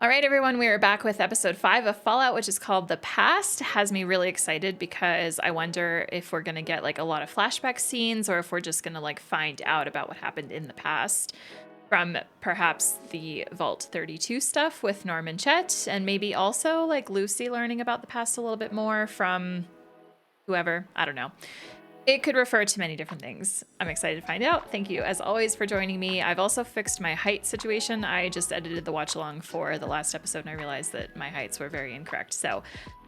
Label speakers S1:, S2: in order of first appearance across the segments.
S1: All right, everyone, we are back with episode 5 of Fallout, which is called The Past. Has me really excited because I wonder if we're going to get like a lot of flashback scenes or if we're just going to like find out about what happened in the past from perhaps the Vault 32 stuff with Norm and Chet, and maybe also like Lucy learning about the past a little bit more from whoever. I don't know. It could refer to many different things. I'm excited to find out. Thank you, as always, for joining me. I've also fixed my height situation. I just edited the watch along for the last episode, and I realized that my heights were very incorrect. So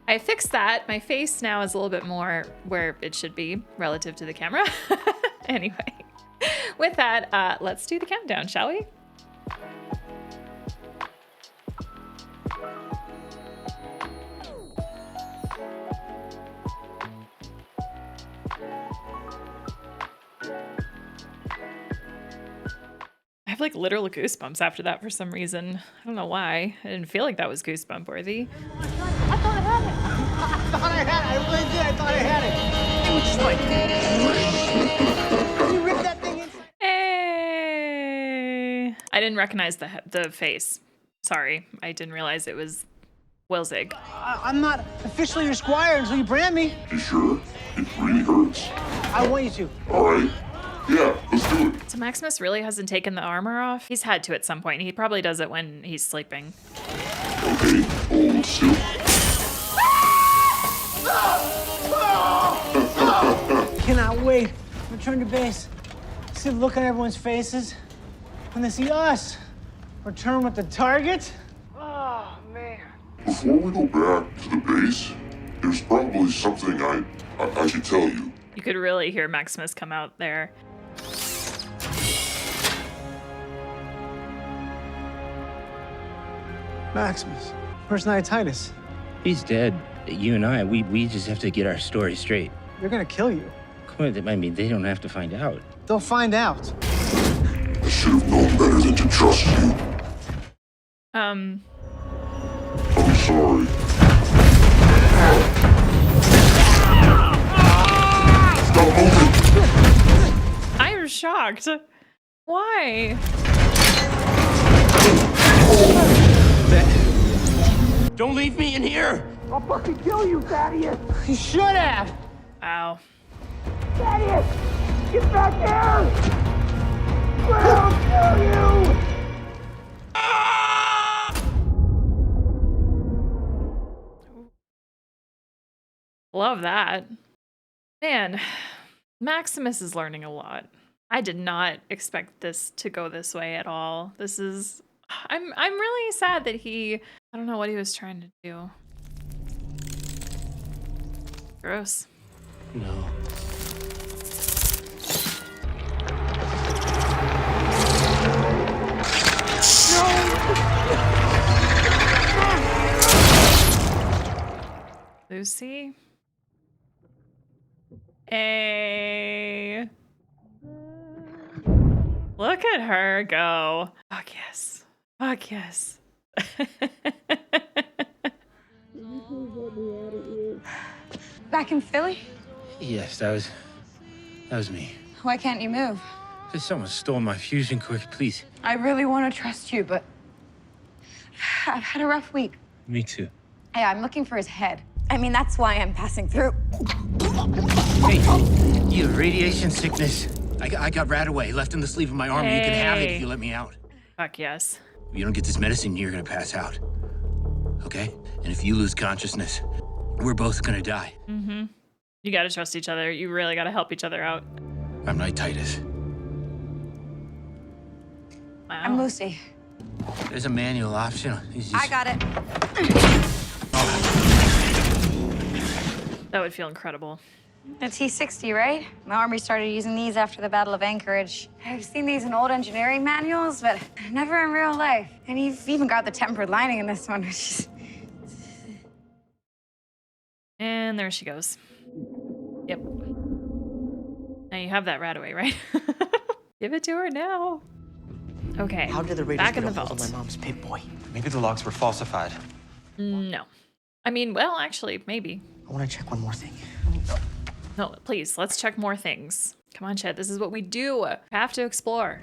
S1: I fixed that. My face now is a little bit more where it should be relative to the camera. Anyway, with that, let's do the countdown, shall we? I have like literal goosebumps after that for some reason. I don't know why. I didn't feel like that was goosebump worthy.
S2: I thought I had it. I really did. I thought I had it. It was just like you ripped that thing inside.
S1: Hey! I didn't recognize the face. Sorry, I didn't realize it was Wilzig.
S2: I'm not officially your squire until you brand me.
S3: You sure? It really hurts.
S2: I want you to.
S3: All right. Yeah, let's do it.
S1: So Maximus really hasn't taken the armor off? He's had to at some point. He probably does it when he's sleeping.
S3: Okay, hold still.
S2: Cannot wait. Return to base. See the look on everyone's faces when they see us. Return with the target. Oh, man.
S3: Before we go back to the base, there's probably something I should tell you.
S1: You could really hear Maximus come out there.
S2: Maximus, where's Titus?
S4: He's dead. You and I, we just have to get our story straight.
S2: They're gonna kill you.
S4: Come on, I mean, they don't have to find out.
S2: They'll find out.
S3: I should have known better than to trust you. I'm sorry. Stop moving!
S1: I'm shocked. Why?
S4: Don't leave me in here!
S2: I'll fucking kill you, Thaddeus! You should have!
S1: Wow.
S2: Thaddeus! Get back here! I'll kill you!
S1: Love that. Man, Maximus is learning a lot. I did not expect this to go this way at all. This is... I'm really sad that I don't know what he was trying to do. Gross.
S4: No.
S1: Lucy? Hey. Look at her go. Fuck yes. Fuck yes.
S5: Back in Philly?
S4: Yes, that was me.
S5: Why can't you move?
S4: Just someone stole my fusion core, please.
S5: I really want to trust you, but I've had a rough week.
S4: Me too.
S5: Hey, I'm looking for his head. I mean, that's why I'm passing through.
S4: Hey, you have radiation sickness. I got Radaway left in the sleeve of my armor. You can have it if you let me out.
S1: Fuck yes.
S4: If you don't get this medicine, you're gonna pass out. Okay? And if you lose consciousness, we're both gonna die.
S1: Mm-hmm. You gotta trust each other. You really gotta help each other out.
S4: I'm Titus.
S1: Wow.
S5: I'm Lucy.
S4: There's a manual option.
S5: I got it.
S1: That would feel incredible.
S5: The T-60, right? The Army started using these after the Battle of Anchorage. I've seen these in old engineering manuals, but never in real life. And you've even got the tempered lining in this one, which is...
S1: And there she goes. Yep. Now you have that Radaway, right? Give it to her now. Okay.
S6: How did the raiders
S1: back in
S6: get
S1: the
S6: a hold of
S1: vault?
S6: my mom's Pip-Boy?
S7: Maybe the logs were falsified.
S1: No. I mean, well, actually, maybe.
S6: I want to check one more thing.
S1: No, please, let's check more things. Come on, Chet, this is what we do. We have to explore.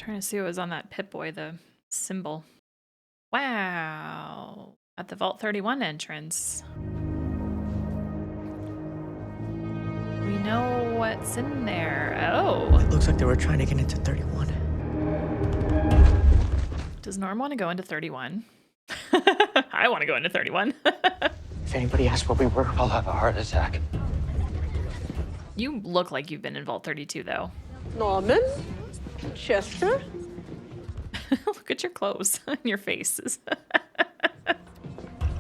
S1: Trying to see what was on that Pip-Boy, the symbol. Wow. At the Vault 31 entrance. We know what's in there. Oh.
S6: It looks like they were trying to get into 31.
S1: Does Norm want to go into 31? I want to go into 31.
S6: If anybody asks where we were,
S7: I'll have a heart attack.
S1: You look like you've been in Vault 32, though.
S8: Norman? Chester?
S1: Look at your clothes and your faces.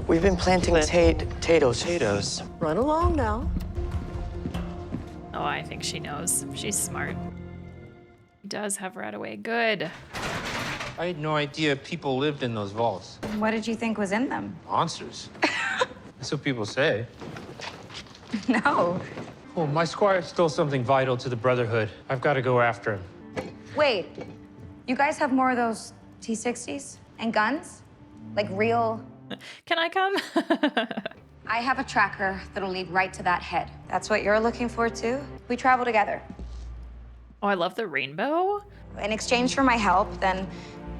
S6: we've been planting potatoes.
S7: Potatoes.
S8: Run along now.
S1: Oh, I think she knows. She's smart. He does have Radaway. Good.
S4: I had no idea people lived in those vaults.
S5: What did you think was in them?
S4: Monsters. That's what people say.
S5: No.
S4: Oh, my squire stole something vital to the Brotherhood. I've got to go after him.
S5: Wait, you guys have more of those T-60s and guns? Like real?
S1: Can I come?
S5: I have a tracker that'll lead right to that head. That's what you're looking for too? We travel together.
S1: Oh, I love the rainbow.
S5: In exchange for my help, then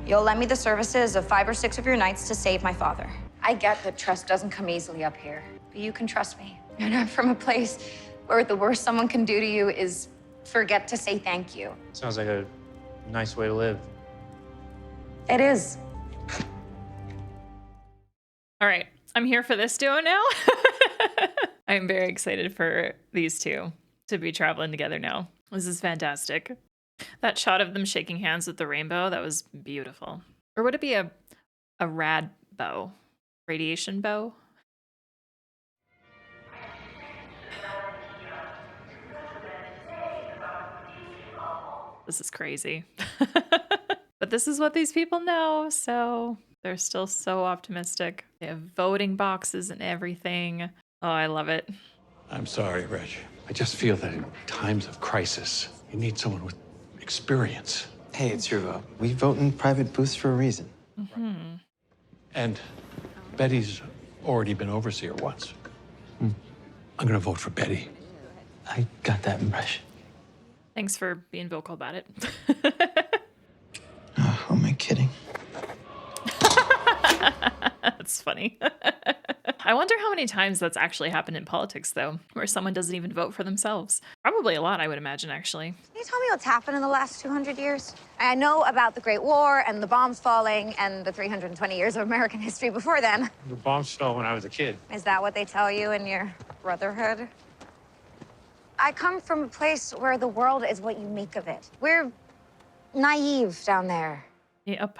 S5: you'll lend me the services of 5 or 6 of your knights to save my father. I get that trust doesn't come easily up here, but you can trust me. And I'm from a place where the worst someone can do to you is forget to say thank you.
S4: Sounds like a nice way to live.
S5: It is.
S1: All right, I'm here for this duo now. I'm very excited for these two to be traveling together now. This is fantastic. That shot of them shaking hands with the rainbow, that was beautiful. Or would it be a rad bow? Radiation bow? This is crazy. But this is what these people know, so they're still so optimistic. They have voting boxes and everything. Oh, I love it.
S9: I'm sorry, Reg. I just feel that in times of crisis, you need someone with experience.
S7: Hey, it's your vote. We vote in private booths for a reason.
S1: Mm-hmm.
S9: And Betty's already been overseer once. I'm gonna vote for Betty.
S7: I got that impression.
S1: Thanks for being vocal about it.
S7: Who am I kidding?
S1: That's funny. I wonder how many times that's actually happened in politics, though, where someone doesn't even vote for themselves. Probably a lot, I would imagine, actually.
S5: Can you tell me what's happened in the last 200 years? I know about the Great War and the bombs falling and the 320 years of American history before then.
S4: The bombs fell when I was a kid.
S5: Is that what they tell you in your brotherhood? I come from a place where the world is what you make of it. We're naive down there.
S1: Yep.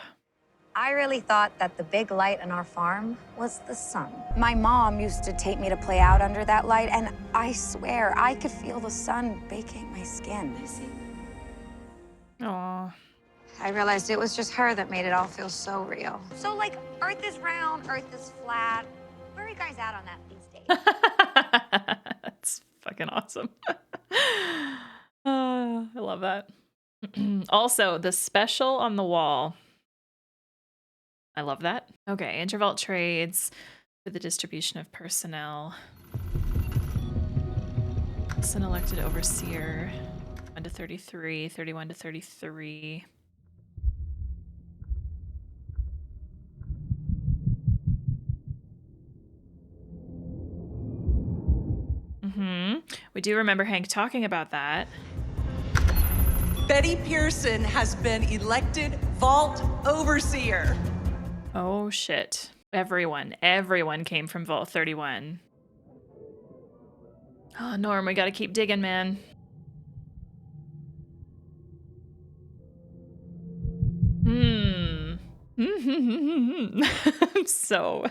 S5: I really thought that the big light on our farm was the sun. My mom used to take me to play out under that light, and I swear I could feel the sun baking my skin.
S1: Aw.
S5: I realized it was just her that made it all feel so real. So, like, Earth is round, Earth is flat. Where are you guys at on that these days?
S1: That's fucking awesome. I love that. Also, the special on the wall. I love that. Okay, intervault trades for the distribution of personnel. It's an elected overseer. 1 to 33, 31 to 33. We do remember Hank talking about that.
S8: Betty Pearson has been elected Vault Overseer.
S1: Oh shit. Everyone came from Vault 31. Oh, Norm, we gotta keep digging, man. So.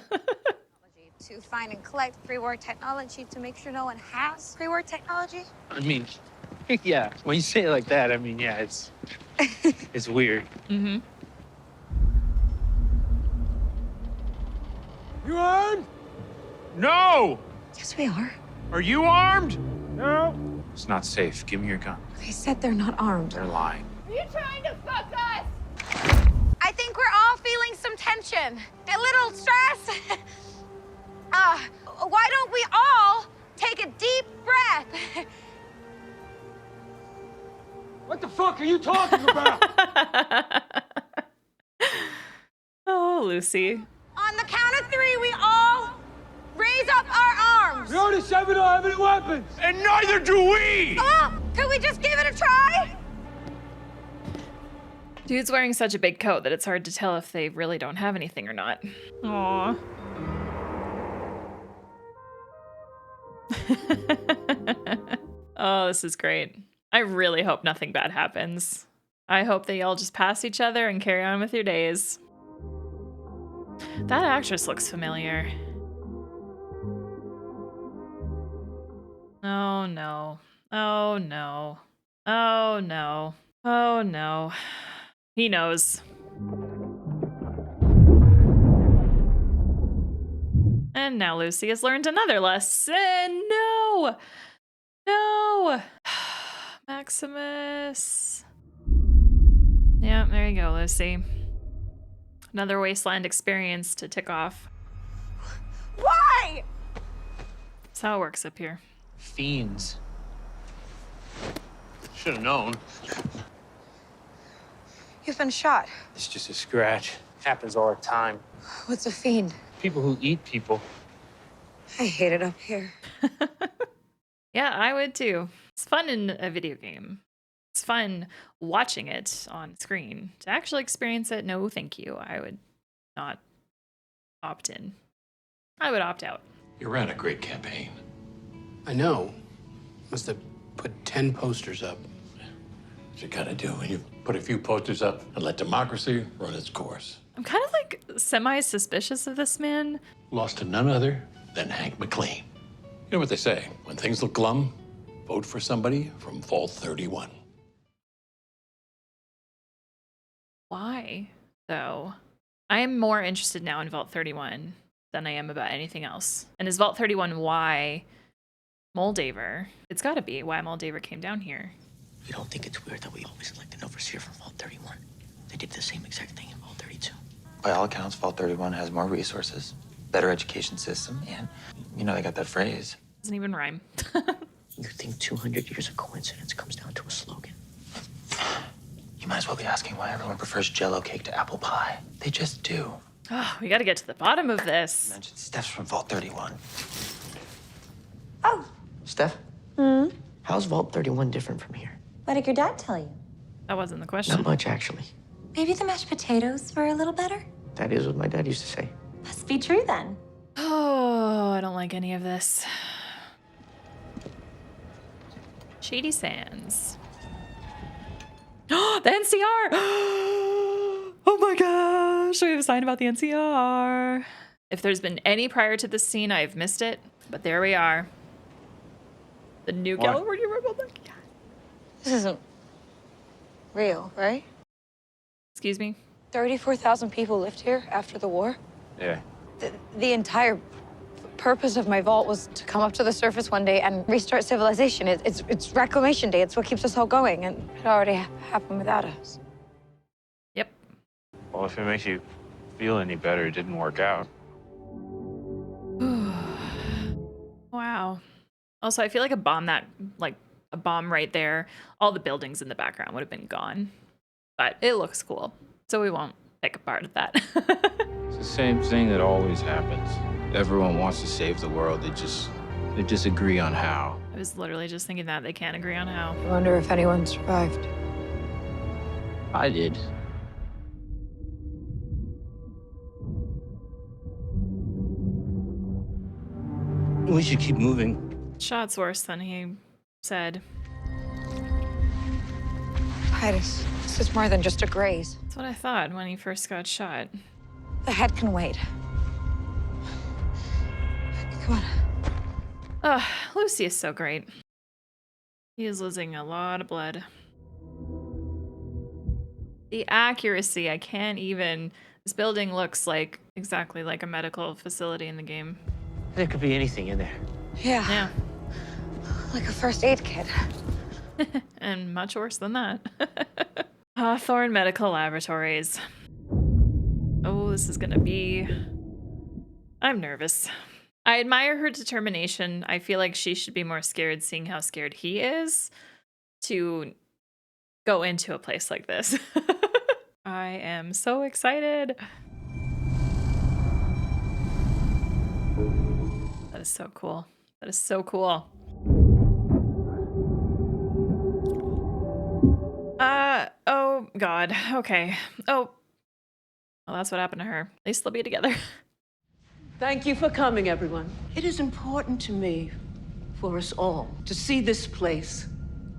S5: To find and collect pre-war technology to make sure no one has pre-war technology?
S4: I mean, yeah, when you say it like that, I mean, yeah, it's it's weird.
S1: Mm-hmm.
S4: You armed? No!
S5: Yes, we are.
S4: Are you armed? No. It's not safe. Give me your gun.
S5: They said they're not armed.
S4: They're lying.
S5: Are you trying to fuck us? I think we're all feeling some tension, a little stress. Why don't we all take a deep breath?
S2: What the fuck are you talking about?
S1: Oh, Lucy.
S5: On the count of 3, we all raise up our arms.
S2: We already said we don't have any weapons.
S4: And neither do we!
S5: Oh, could we just give it a try?
S1: Dude's wearing such a big coat that it's hard to tell if they really don't have anything or not. Aww. Oh, this is great. I really hope nothing bad happens. I hope they all just pass each other and carry on with your days. That actress looks familiar. Oh no. Oh no. Oh no. Oh no. He knows. And now Lucy has learned another lesson. No! No! Maximus. Yeah, there you go, Lucy. Another wasteland experience to tick off.
S5: Why?
S1: That's how it works up here.
S4: Fiends. Should have known.
S5: You've been shot.
S4: It's just a scratch. Happens all the time.
S5: What's a fiend?
S4: People who eat people.
S5: I hate it up here.
S1: Yeah, I would too. It's fun in a video game. It's fun watching it on screen. To actually experience it, no thank you. I would not opt in. I would opt out.
S9: You ran a great campaign.
S10: I know. Must have put 10 posters up.
S9: What you gotta do when you put a few posters up and let democracy run its course.
S1: I'm kind of like semi-suspicious of this man.
S9: Lost to none other than Hank McLean. You know what they say, when things look glum, vote for somebody from Vault 31.
S1: Why, though? I am more interested now in Vault 31 than I am about anything else. And is Vault 31 why Moldaver? It's gotta be why Moldaver came down here.
S6: You don't think it's weird that we always elect an overseer from Vault 31? They did the same exact thing in Vault 32.
S7: By all accounts, Vault 31 has more resources, better education system, and, you know, they got that phrase.
S1: Doesn't even rhyme.
S6: You think 200 years of coincidence comes down to a slogan?
S7: You might as well be asking why everyone prefers Jell-O cake to apple pie. They just do.
S1: Oh, we gotta get to the bottom of
S7: You
S1: this.
S7: mentioned Steph's from Vault 31.
S5: Oh,
S7: Steph?
S6: How's Vault 31 different from here?
S5: what did your dad tell you?
S1: That wasn't the question.
S6: Not much, actually.
S5: Maybe the mashed potatoes were a little better?
S6: That is what my dad used to say.
S5: Must be true then.
S1: Oh, I don't like any of this. Shady Sands. The NCR! Oh my gosh, we have a sign about the NCR. If there's been any prior to this scene, I've missed it, but there we are. The New California Republic.
S5: This isn't real, right?
S1: Excuse me?
S5: 34,000 people lived here after the war.
S4: Yeah.
S5: The entire purpose of my vault was to come up to the surface one day and restart civilization. It's Reclamation Day. It's what keeps us all going, and it already happened without us.
S1: Yep.
S11: Well, if it makes you feel any better, it didn't work out.
S1: Wow. Also, I feel like a bomb right there, all the buildings in the background would have been gone. But it looks cool, so we won't pick apart at that.
S11: It's the same thing that always happens. Everyone wants to save the world. They disagree on how.
S1: I was literally just thinking that they can't agree on how.
S5: I wonder if anyone survived.
S11: I did.
S4: We should keep moving.
S1: Shot's worse than he said.
S5: Titus, this is more than just a graze.
S1: That's what I thought when he first got shot.
S5: The head can wait. Come on.
S1: Ugh, Lucy is so great. He is losing a lot of blood. The accuracy, I can't even... This building looks like exactly like a medical facility in the game.
S4: There could be anything in there.
S5: Yeah.
S1: Yeah.
S5: Like a first aid kit.
S1: And much worse than that. Hawthorne Medical Laboratories. Oh, this is gonna be... I'm nervous. I admire her determination. I feel like she should be more scared seeing how scared he is to go into a place like this. I am so excited. That is so cool. That is so cool. Oh God. Okay. Oh, well, that's what happened to her. At least they'll be together.
S8: Thank you for coming, everyone. It is important to me, for us all, to see this place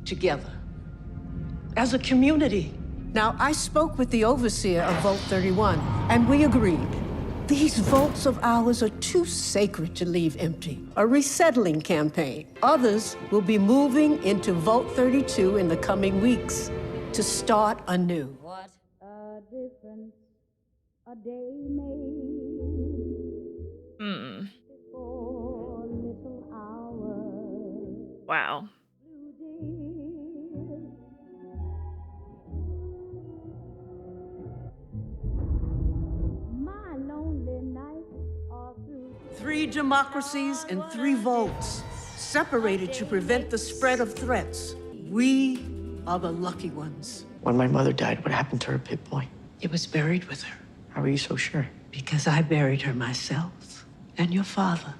S8: together, as a community. Now, I spoke with the overseer of Vault 31, and we agreed. These vaults of ours are too sacred to leave empty. A resettling campaign. Others will be moving into Vault 32 in the coming weeks to start anew.
S12: What a difference a day made. For little hours.
S1: Wow.
S12: My lonely nights are through.
S8: 3 democracies and 3 vaults, separated to prevent the spread of threats. We are the lucky ones.
S6: When my mother died, what happened to her, Pip-Boy?
S8: It was buried with her,
S6: How are you so sure?
S8: because I buried her myself, and your father.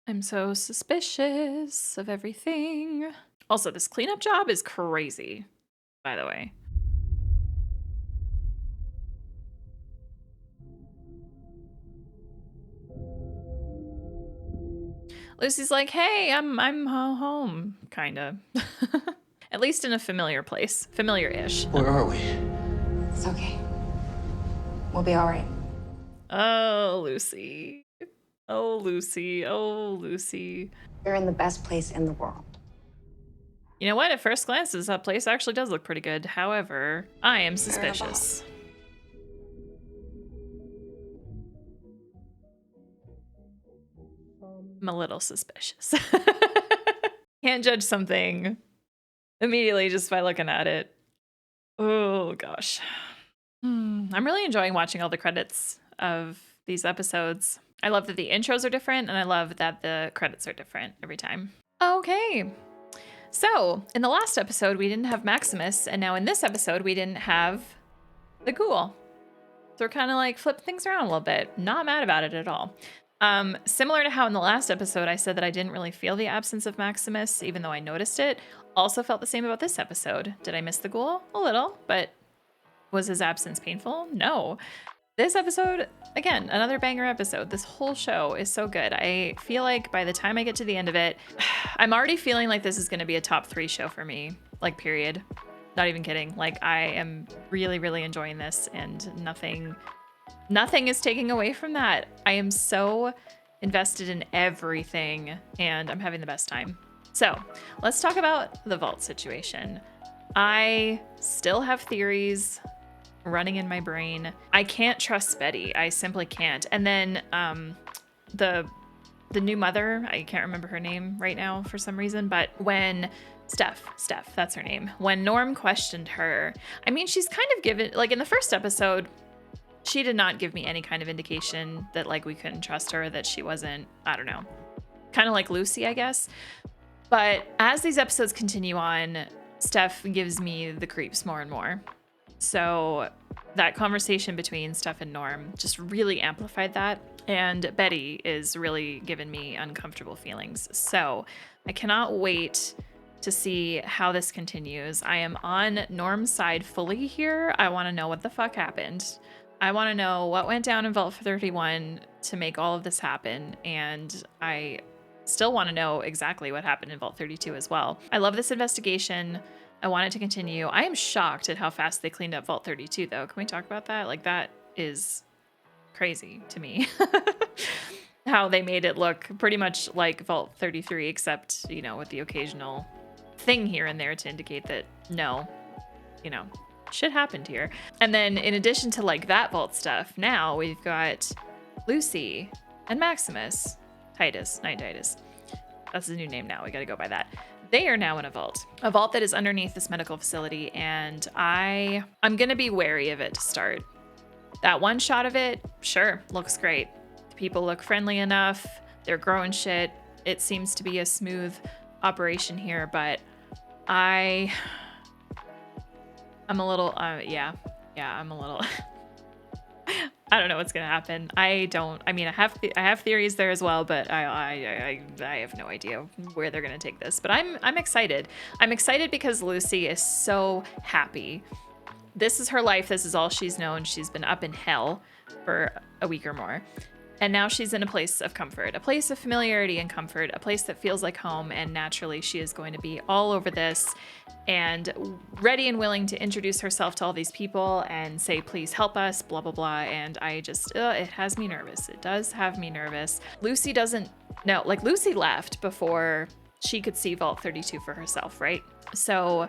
S1: I'm so suspicious of everything. Also, this cleanup job is crazy, by the way. Lucy's like, hey, I'm home, kinda. At least in a familiar place. Familiar-ish.
S6: Where are we?
S5: It's okay. We'll be all right.
S1: Oh, Lucy. Oh, Lucy. Oh, Lucy.
S5: You're in the best place in the world.
S1: You know what? At first glance, this place actually does look pretty good. However, I am suspicious. I'm a little suspicious. Can't judge something immediately just by looking at it. Oh, gosh. I'm really enjoying watching all the credits of these episodes. I love that the intros are different, and I love that the credits are different every time. Okay. So, in the last episode, we didn't have Maximus, and now in this episode, we didn't have the ghoul. So we're kind of like flip things around a little bit. Not mad about it at all. Similar to how in the last episode, I said that I didn't really feel the absence of Maximus, even though I noticed it. Also felt the same about this episode. Did I miss the ghoul? A little, but was his absence painful? No. This episode, again, another banger episode. This whole show is so good. I feel like by the time I get to the end of it, I'm already feeling like this is going to be a top 3 show for me. Like, period. Not even kidding. Like, I am really, really enjoying this, and nothing is taking away from that. I am so invested in everything, and I'm having the best time. So, let's talk about the vault situation. I still have theories running in my brain. I can't trust Betty. I simply can't. And then the new mother, I can't remember her name right now for some reason, but when Steph, that's her name. When Norm questioned her, I mean, she's kind of given, like in the first episode, she did not give me any kind of indication that like we couldn't trust her, that she wasn't, I don't know, kind of like Lucy, I guess. But as these episodes continue on, Steph gives me the creeps more and more. So that conversation between Steph and Norm just really amplified that. And Betty is really giving me uncomfortable feelings. So I cannot wait to see how this continues. I am on Norm's side fully here. I want to know what the fuck happened. I want to know what went down in Vault 31 to make all of this happen. And I still want to know exactly what happened in Vault 32 as well. I love this investigation. I want it to continue. I am shocked at how fast they cleaned up Vault 32, though. Can we talk about that? Like, that is crazy to me. How they made it look pretty much like Vault 33, except, you know, with the occasional thing here and there to indicate that, no, you know, shit happened here. And then in addition to, like, that vault stuff, now we've got Lucy and Maximus. Knight Titus. That's the new name now. We got to go by that. They are now in a vault that is underneath this medical facility, and I'm going to be wary of it to start. That one shot of it, sure, looks great. The people look friendly enough. They're growing shit. It seems to be a smooth operation here, but I'm a little, yeah, I'm a little, I don't know what's gonna happen. I mean, I have theories there as well, but I have no idea where they're gonna take this. But I'm excited. I'm excited because Lucy is so happy. This is her life. This is all she's known. She's been up in hell for a week or more. And now she's in a place of comfort, a place of familiarity and comfort, a place that feels like home. And naturally, she is going to be all over this and ready and willing to introduce herself to all these people and say, please help us, blah, blah, blah. And I just, it has me nervous. It does have me nervous. Lucy doesn't know, like Lucy left before she could see Vault 32 for herself, right? So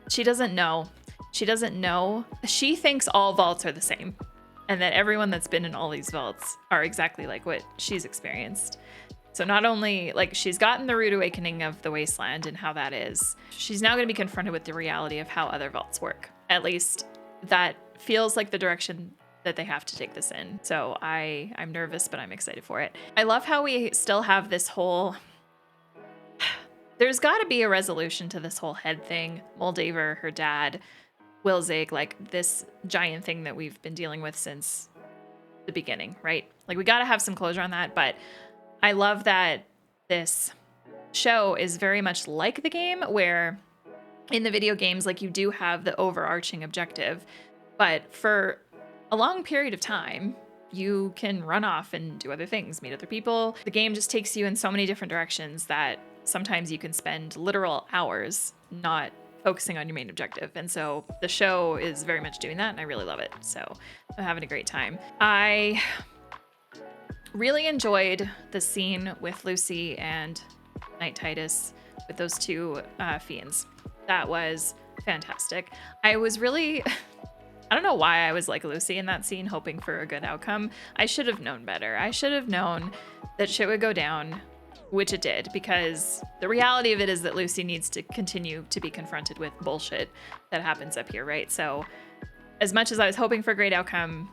S1: she doesn't know. She doesn't know. She thinks all vaults are the same, and that everyone that's been in all these vaults are exactly like what she's experienced. So not only, like, she's gotten the rude awakening of the wasteland and how that is, she's now going to be confronted with the reality of how other vaults work. At least that feels like the direction that they have to take this in. So I'm nervous, but I'm excited for it. I love how we still have this whole... There's got to be a resolution to this whole head thing. Moldaver, her dad, Wilzig, like this giant thing that we've been dealing with since the beginning, right? Like, we got to have some closure on that, but I love that this show is very much like the game, where in the video games, like, you do have the overarching objective, but for a long period of time, you can run off and do other things, meet other people. The game just takes you in so many different directions that sometimes you can spend literal hours not focusing on your main objective. And so the show is very much doing that, and I really love it. So I'm having a great time. I really enjoyed the scene with Lucy and Knight Titus with those two fiends. That was fantastic. I was really... I don't know why I was like Lucy in that scene, hoping for a good outcome. I should have known better. I should have known that shit would go down, which it did, because the reality of it is that Lucy needs to continue to be confronted with bullshit that happens up here, right? So as much as I was hoping for a great outcome,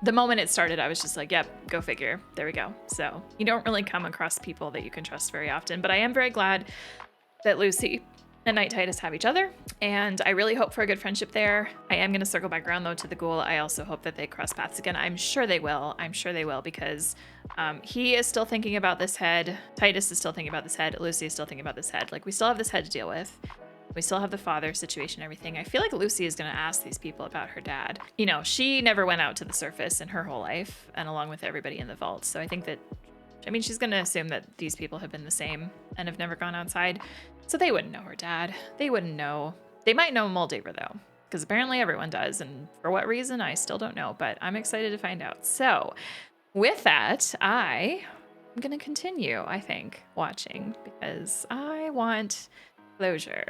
S1: the moment it started, I was just like, yep, go figure. There we go. So you don't really come across people that you can trust very often, but I am very glad that Lucy and Knight Titus have each other, and I really hope for a good friendship there. I am going to circle back around, though, to the ghoul. I also hope that they cross paths again. I'm sure they will. I'm sure they will, because he is still thinking about this head. Titus is still thinking about this head. Lucy is still thinking about this head. Like, we still have this head to deal with. We still have the father situation, everything. I feel like Lucy is going to ask these people about her dad. You know, she never went out to the surface in her whole life, and along with everybody in the vault. So I think that, I mean, she's going to assume that these people have been the same and have never gone outside. So they wouldn't know her dad. They wouldn't know. They might know Moldaver, though, because apparently everyone does. And for what reason, I still don't know, but I'm excited to find out. So with that, I'm going to continue, I think, watching, because I want closure.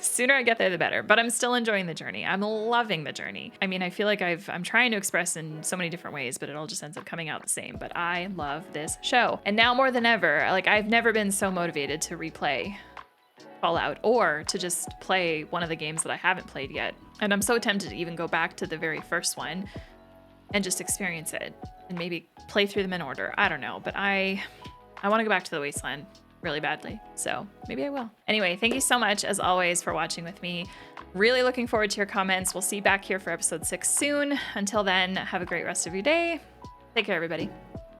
S1: Sooner I get there, the better. But I'm still enjoying the journey. I'm loving the journey. I mean, I feel like I'm trying to express in so many different ways, but it all just ends up coming out the same. But I love this show. And now more than ever, like, I've never been so motivated to replay Fallout, or to just play one of the games that I haven't played yet. And I'm so tempted to even go back to the very first one and just experience it and maybe play through them in order. I don't know, but I want to go back to the Wasteland really badly, so maybe I will. Anyway, thank you so much, as always, for watching with me. Really looking forward to your comments. We'll see you back here for episode 6 soon. Until then, have a great rest of your day. Take care, everybody.